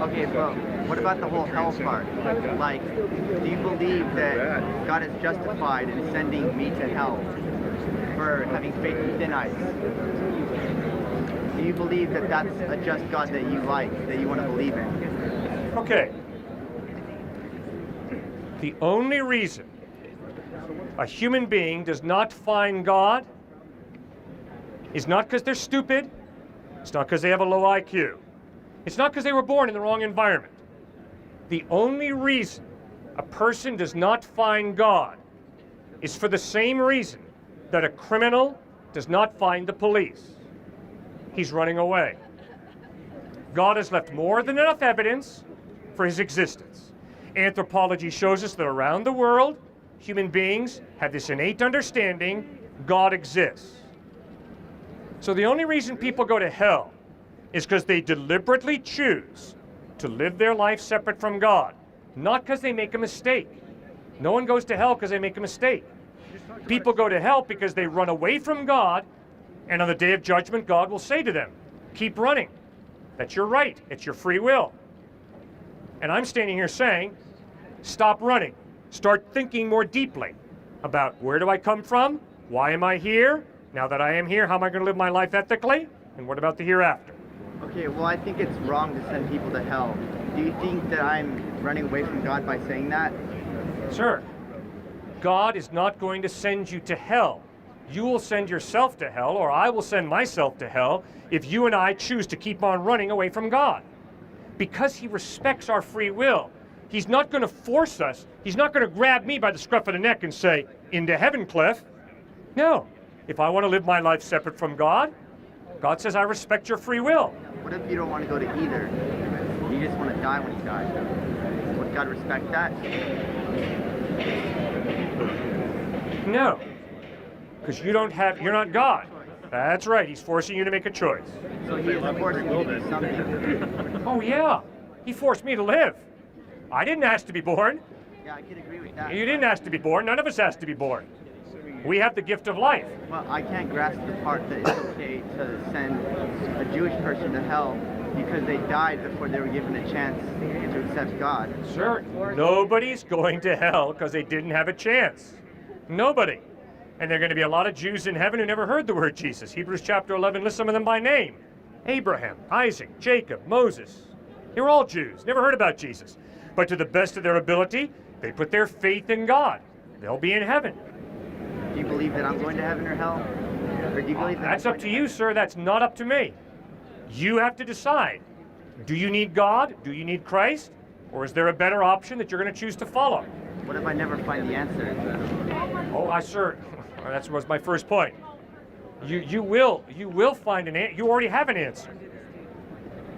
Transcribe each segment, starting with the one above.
Okay, well, what about the whole hell part? Like, do you believe that God is justified in sending me to hell for having faith in thin ice? Do you believe that that's a just God that you like, that you want to believe in? Okay. The only reason a human being does not find God is not because they're stupid. It's not because they have a low IQ. It's not because they were born in the wrong environment. The only reason a person does not find God is for the same reason that a criminal does not find the police. He's running away. God has left more than enough evidence for his existence. Anthropology shows us that around the world, human beings have this innate understanding God exists. So the only reason people go to hell is because they deliberately choose to live their life separate from God, not because they make a mistake. No one goes to hell because they make a mistake. People go to hell because they run away from God, and on the day of judgment, God will say to them, keep running. That's your right. It's your free will. And I'm standing here saying, stop running. Start thinking more deeply about where do I come from? Why am I here? Now that I am here, how am I going to live my life ethically? And what about the hereafter? Okay, well, I think it's wrong to send people to hell. Do you think that I'm running away from God by saying that? Sir, God is not going to send you to hell. You will send yourself to hell, or I will send myself to hell, if you and I choose to keep on running away from God. Because he respects our free will, he's not going to force us. He's not going to grab me by the scruff of the neck and say, into heaven, Cliff. No. If I want to live my life separate from God, God says, I respect your free will. What if you don't want to go to either? You just want to die when you die. Would God respect that? No. Because you're not God. That's right. He's forcing you to make a choice. So he is forcing you to do something. Oh, yeah. He forced me to live. I didn't ask to be born. Yeah, I could agree with that. You didn't ask to be born. None of us asked to be born. We have the gift of life. Well, I can't grasp the part that it's okay to send a Jewish person to hell because they died before they were given a chance to accept God. Sure. Nobody's going to hell because they didn't have a chance. Nobody. And there are going to be a lot of Jews in heaven who never heard the word Jesus. Hebrews chapter 11 lists some of them by name. Abraham, Isaac, Jacob, Moses. They were all Jews, never heard about Jesus. But to the best of their ability, they put their faith in God. They'll be in heaven. Do you believe that I'm going to heaven or hell? Or do you believe that That's up to you, sir. That's not up to me. You have to decide. Do you need God? Do you need Christ? Or is there a better option that you're going to choose to follow? What if I never find the answer? Oh, sir. That was my first point. You will find an answer. You already have an answer.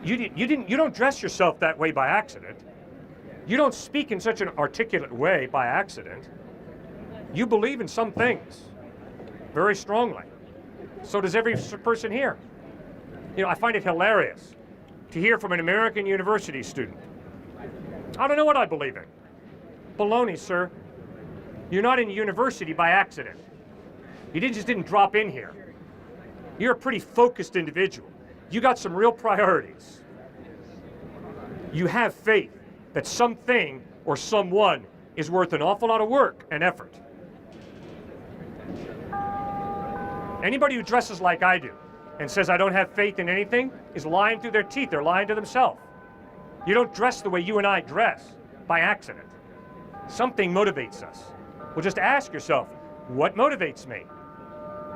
You don't dress yourself that way by accident. You don't speak in such an articulate way by accident. You believe in some things very strongly. So does every person here. You know, I find it hilarious to hear from an American university student. I don't know what I believe in. Baloney, sir. You're not in university by accident. You just didn't drop in here. You're a pretty focused individual. You got some real priorities. You have faith that something or someone is worth an awful lot of work and effort. Anybody who dresses like I do and says I don't have faith in anything is lying through their teeth. They're lying to themselves. You don't dress the way you and I dress by accident. Something motivates us. Well, just ask yourself, what motivates me?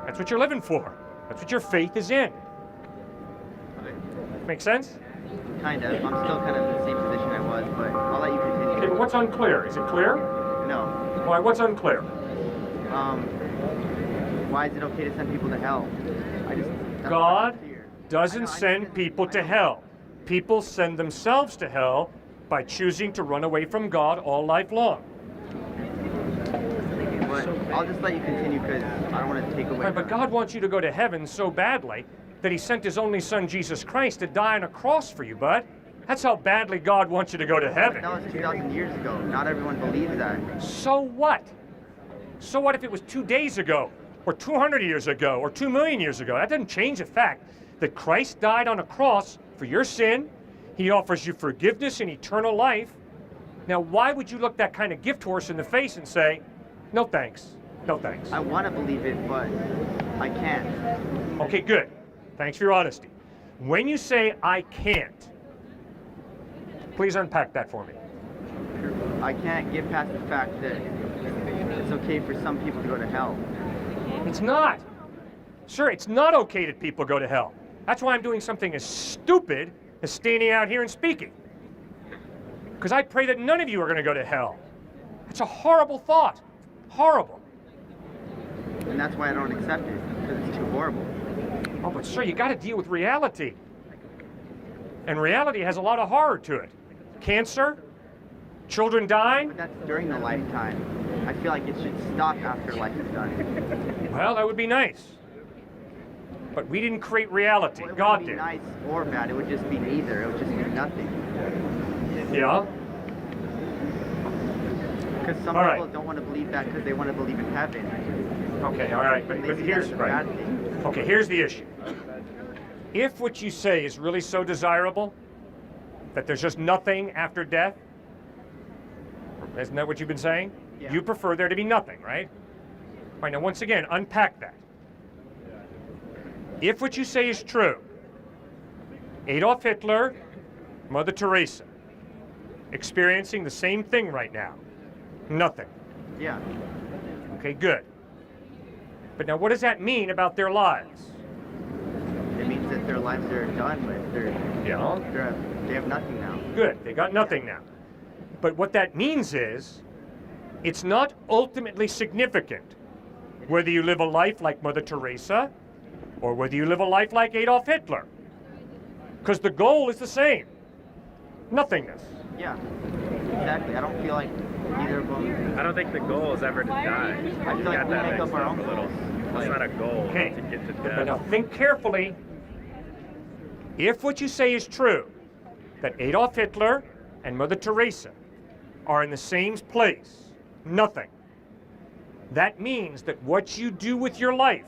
That's what you're living for. That's what your faith is in. Make sense? Kind of. I'm still kind of in the same position I was, but I'll let you continue. Okay, but what's unclear? Is it clear? No. Why? What's unclear? Why is it okay to send people to hell? God doesn't send people to hell. People send themselves to hell by choosing to run away from God all life long. But I'll just let you continue because I don't want to take away. Right, but God wants you to go to heaven so badly that he sent his only son, Jesus Christ, to die on a cross for you, bud. That's how badly God wants you to go to heaven. That was 2,000 years ago. Not everyone believes that. So what? So what if it was 2 days ago, or 200 years ago, or 2 million years ago? That doesn't change the fact that Christ died on a cross for your sin. He offers you forgiveness and eternal life. Now, why would you look that kind of gift horse in the face and say, no thanks, no thanks? I want to believe it, but I can't. Okay, good. Thanks for your honesty. When you say I can't, please unpack that for me. I can't get past the fact that it's okay for some people to go to hell. It's not. Sir, it's not okay that people go to hell. That's why I'm doing something as stupid as standing out here and speaking. Because I pray that none of you are going to go to hell. It's a horrible thought. Horrible. And that's why I don't accept it, because it's too horrible. Oh, but sir, you got to deal with reality. And reality has a lot of horror to it. Cancer, children dying. But that's during the lifetime. I feel like it should stop after life is done. Well, that would be nice. But we didn't create reality. Well, it God wouldn't be did. nice or bad. It would just be neither. It would just be nothing. Yeah? Because some All people right. don't want to believe that because they want to believe in heaven. Okay, all right. But They see that here's as a right. bad thing. Okay, here's the issue. If what you say is really so desirable that there's just nothing after death, isn't that what you've been saying? Yeah. You prefer there to be nothing, right? All right, now once again, unpack that. If what you say is true, Adolf Hitler, Mother Teresa, experiencing the same thing right now, nothing. Yeah. Okay, good. But now what does that mean about their lives? It means that their lives are done with. They have nothing now. Good, they got nothing now. But what that means is, it's not ultimately significant whether you live a life like Mother Teresa or whether you live a life like Adolf Hitler. Because the goal is the same. Nothingness. Yeah. Exactly. I don't feel like either of them. I don't think the goal is ever to die. I feel like we make up our own a little. goals. It's not a goal Okay. to get to But now death. think carefully. If what you say is true, that Adolf Hitler and Mother Teresa are in the same place, nothing, that means that what you do with your life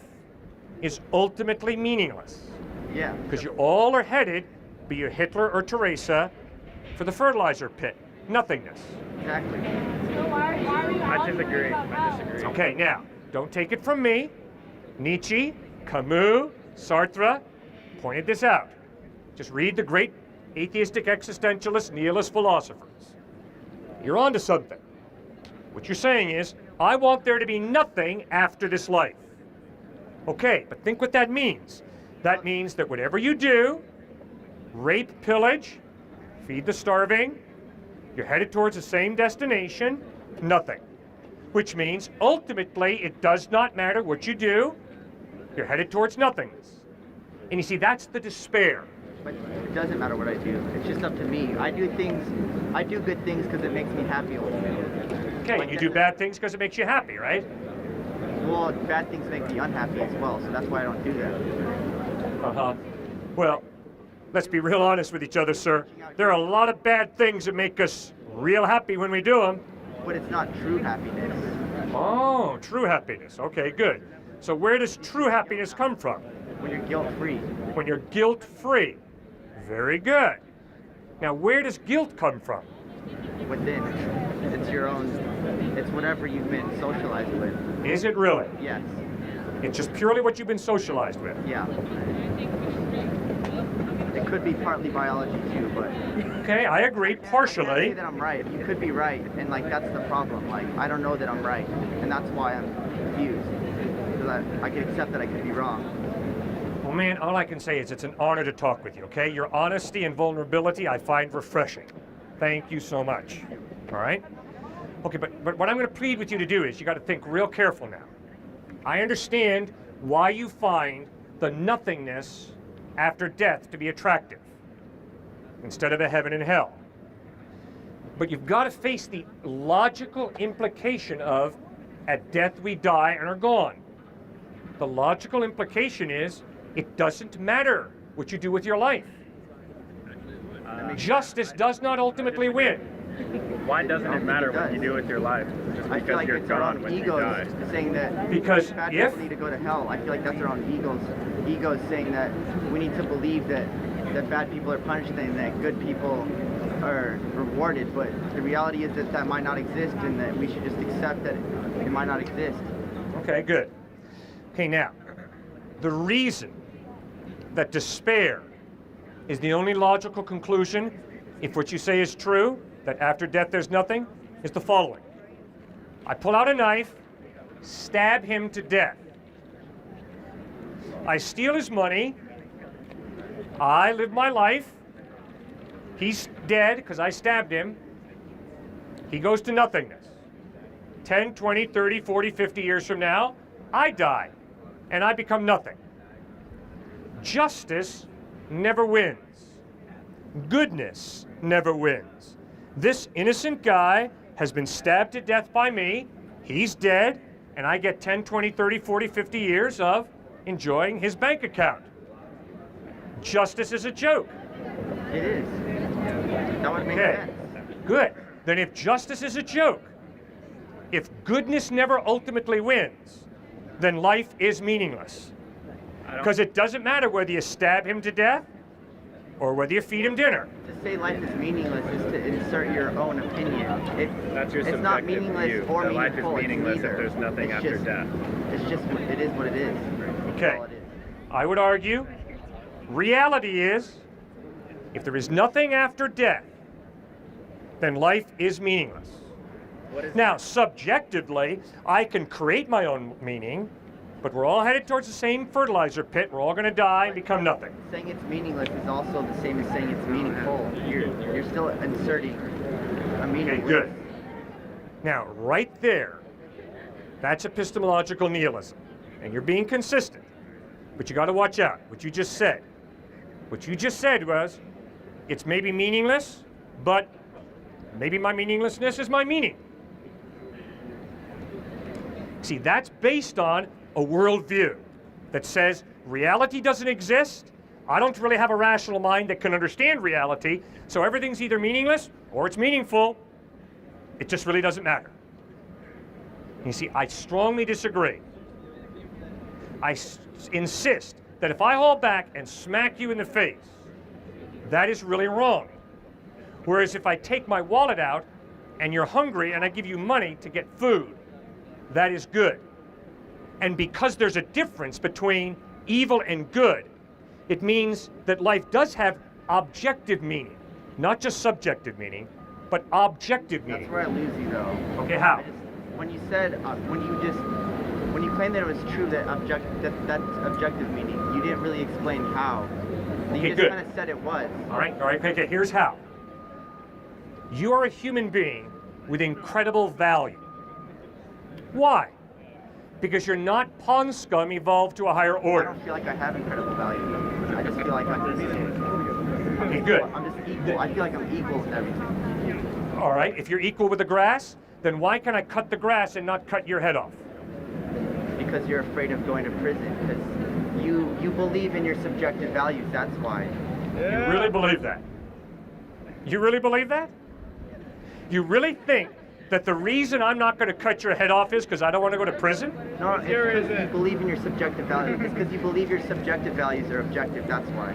is ultimately meaningless. Yeah. Because you all are headed, be you Hitler or Teresa, for the fertilizer pit, nothingness. Exactly. I disagree. Okay, now, don't take it from me. Nietzsche, Camus, Sartre pointed this out. Just read the great atheistic existentialist nihilist philosophers. You're onto something. What you're saying is, I want there to be nothing after this life. Okay, but think what that means. That means that whatever you do, rape, pillage, feed the starving, you're headed towards the same destination, nothing. Which means, ultimately, it does not matter what you do, you're headed towards nothingness. And you see, that's the despair. But it doesn't matter what I do. It's just up to me. I do good things because it makes me happy ultimately. Okay, and you do bad things because it makes you happy, right? Well, bad things make me unhappy as well, so that's why I don't do that. Uh-huh. Well, let's be real honest with each other, sir. There are a lot of bad things that make us real happy when we do them. But it's not true happiness. Oh, true happiness. Okay, good. So where does true happiness come from? When you're guilt-free. When you're guilt-free. Very good. Now, where does guilt come from? Within. It's your own. It's whatever you've been socialized with. Is it really? Yes. It's just purely what you've been socialized with. Yeah. It could be partly biology too, but Okay, I agree, I can't say partially. that I'm right. You could be right, and like that's the problem. Like I don't know that I'm right, and that's why I'm confused. Because I can accept that I could be wrong. Well, man, all I can say is it's an honor to talk with you, okay? Your honesty and vulnerability I find refreshing. Thank you so much. All right? Okay, but what I'm going to plead with you to do is you got to think real careful now. I understand why you find the nothingness after death to be attractive instead of a heaven and hell. But you've got to face the logical implication of at death we die and are gone. The logical implication is it doesn't matter what you do with your life. Justice does not ultimately win. Why doesn't it matter what you do with your life? Just I feel because like you're it's our gone own when you egos die. saying that Because bad if- people need to go to hell. I feel like that's our own egos saying that we need to believe that that bad people are punished and that good people are rewarded, but the reality is that that might not exist and that we should just accept that it might not exist. Okay, good. Okay, now, the reason that despair is the only logical conclusion, if what you say is true, that after death there's nothing, is the following. I pull out a knife, stab him to death. I steal his money, I live my life, he's dead because I stabbed him, he goes to nothingness. 10, 20, 30, 40, 50 years from now, I die, and I become nothing. Justice never wins. Goodness never wins. This innocent guy has been stabbed to death by me, he's dead, and I get 10, 20, 30, 40, 50 years of enjoying his bank account. Justice is a joke. It is. That would make Okay, sense. good. Then if justice is a joke, if goodness never ultimately wins, then life is meaningless. Because it doesn't matter whether you stab him to death or whether you feed him dinner. To say life is meaningless is to insert your own opinion. That's your It's not subjective meaningless view. or That life is meaningful. meaningless it's if there's nothing it's after just, death. It's just, it is what it is. That's Okay. all it is. I would argue reality is if there is nothing after death, then life is meaningless. Now, subjectively, I can create my own meaning, but we're all headed towards the same fertilizer pit. We're all going to die and become nothing. Saying it's meaningless is also the same as saying it's meaningful. You're still inserting a meaning. Okay, good. Now, right there, that's epistemological nihilism. And you're being consistent. But you got to watch out. What you just said. What you just said was, it's maybe meaningless, but maybe my meaninglessness is my meaning. See, that's based on a worldview that says reality doesn't exist. I don't really have a rational mind that can understand reality, so everything's either meaningless or it's meaningful. It just really doesn't matter. You see, I strongly disagree. I insist that if I hold back and smack you in the face, that is really wrong. Whereas if I take my wallet out and you're hungry and I give you money to get food, that is good. And because there's a difference between evil and good, it means that life does have objective meaning, not just subjective meaning, but objective meaning. That's where I lose you, though. Okay, how? When you said, when you claimed that it was true that that's objective meaning, you didn't really explain how. You Okay, just good. kind of said it was. All right, okay, here's how. You are a human being with incredible value. Why? Because you're not pond scum evolved to a higher I order. don't feel like I have incredible value. I just feel like Okay, good. I'm just equal. I feel like I'm equal with everything. All right, if you're equal with the grass, then why can I cut the grass and not cut your head off? Because you're afraid of going to prison. Because you believe in your subjective values. That's why. You really believe that? You really believe that? You really think that the reason I'm not going to cut your head off is because I don't want to go to prison? No, it's because you believe in your subjective values. It's because you believe your subjective values are objective. That's why.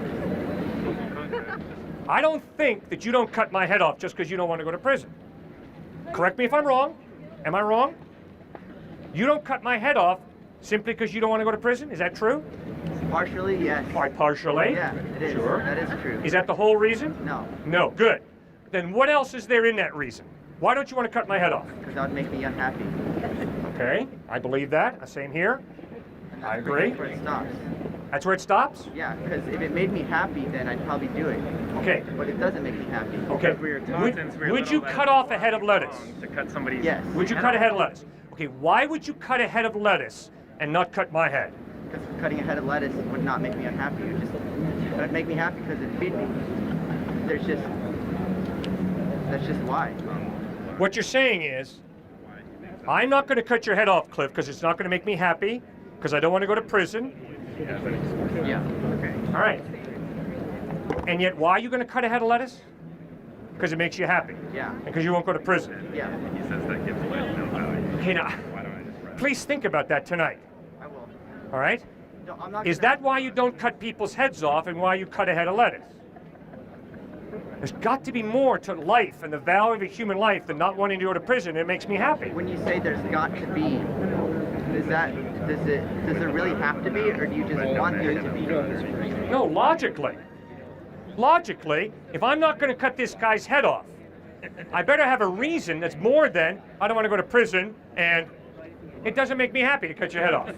I don't think that you don't cut my head off just because you don't want to go to prison. Correct me if I'm wrong. Am I wrong? You don't cut my head off simply because you don't want to go to prison? Is that true? Partially, yes. Partially? Yeah, it is. Sure. That is true. Is that the whole reason? No, No, good. Then what else is there in that reason? Why don't you want to cut my head off? because that would make me unhappy. Okay, I believe that. Same here. And I agree. That's where it stops. That's where it stops? Yeah, because if it made me happy, then I'd probably do it. Okay. But it doesn't make me happy. Okay. Would you cut off a head of lettuce? To cut somebody's Yes. Would you cut a head of lettuce? Okay, why would you cut a head of lettuce and not cut my head? Because cutting a head of lettuce would not make me unhappy. It would make me happy because it'd feed me. That's just why. What you're saying is, I'm not going to cut your head off, Cliff, because it's not going to make me happy, because I don't want to go to prison. Yeah. Okay. All right. And yet, why are you going to cut a head of lettuce? Because it makes you happy. Yeah. And because you won't go to prison. Yeah. He says that gives life no value. Okay, now, Why don't I just write please think about that tonight. I will. All right? No, I'm not. Is gonna- that why you don't cut people's heads off and why you cut a head of lettuce? There's got to be more to life and the value of a human life than not wanting to go to prison. It makes me happy. When you say there's got to be, does it really have to be, or do you just want there to be? No, logically. Logically, if I'm not going to cut this guy's head off, I better have a reason that's more than I don't want to go to prison and it doesn't make me happy to cut your head off.